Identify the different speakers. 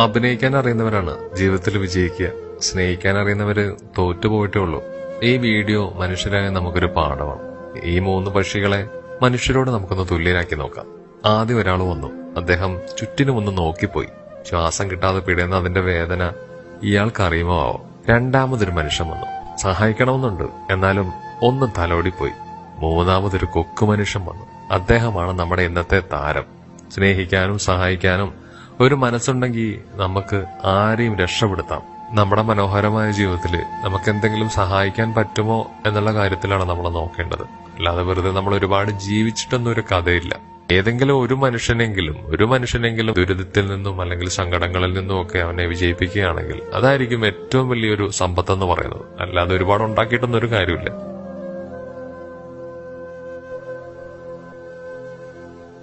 Speaker 1: അഭിനയിക്കാൻ അറിയുന്നവരാണ് ജീവിതത്തിൽ വിജയിക്കുക. സ്നേഹിക്കാൻ അറിയുന്നവര് തോറ്റുപോയിട്ടേ ഉള്ളൂ. ഈ വീഡിയോ മനുഷ്യരായ നമുക്കൊരു പാഠമാണ്. ഈ 3 പക്ഷികളെ മനുഷ്യരോട് നമുക്കൊന്ന് തുല്യരാക്കി നോക്കാം. ആദ്യം ഒരാൾ വന്നു. അദ്ദേഹം ചുറ്റിനും ഒന്ന് നോക്കിപ്പോയി. ശ്വാസം കിട്ടാതെ പിടയുന്ന അതിന്റെ വേദന ഇയാൾക്ക് അറിയുമോ ആവോ. രണ്ടാമതൊരു മനുഷ്യൻ വന്നു. സഹായിക്കണമെന്നുണ്ട്, എന്നാലും ഒന്ന് തലോടിപ്പോയി. മൂന്നാമതൊരു കൊക്കു മനുഷ്യൻ വന്നു. അദ്ദേഹമാണ് നമ്മുടെ ഇന്നത്തെ താരം. സ്നേഹിക്കാനും സഹായിക്കാനും ഒരു മനസ്സുണ്ടെങ്കിൽ നമുക്ക് ആരെയും രക്ഷപ്പെടുത്താം. നമ്മുടെ മനോഹരമായ ജീവിതത്തിൽ നമുക്ക് എന്തെങ്കിലും സഹായിക്കാൻ പറ്റുമോ എന്നുള്ള കാര്യത്തിലാണ് നമ്മൾ നോക്കേണ്ടത്. അല്ലാതെ വെറുതെ നമ്മൾ ഒരുപാട് ജീവിച്ചിട്ടൊന്നും ഒരു കഥയില്ല. ഏതെങ്കിലും ഒരു മനുഷ്യനെങ്കിലും ദുരിതത്തിൽ നിന്നും അല്ലെങ്കിൽ സങ്കടങ്ങളിൽ നിന്നും ഒക്കെ അവനെ വിജയിപ്പിക്കുകയാണെങ്കിൽ അതായിരിക്കും ഏറ്റവും വലിയൊരു സമ്പത്തെന്ന് പറയുന്നത്. അല്ലാതെ ഒരുപാട് ഉണ്ടാക്കിയിട്ടൊന്നും ഒരു കാര്യമില്ല.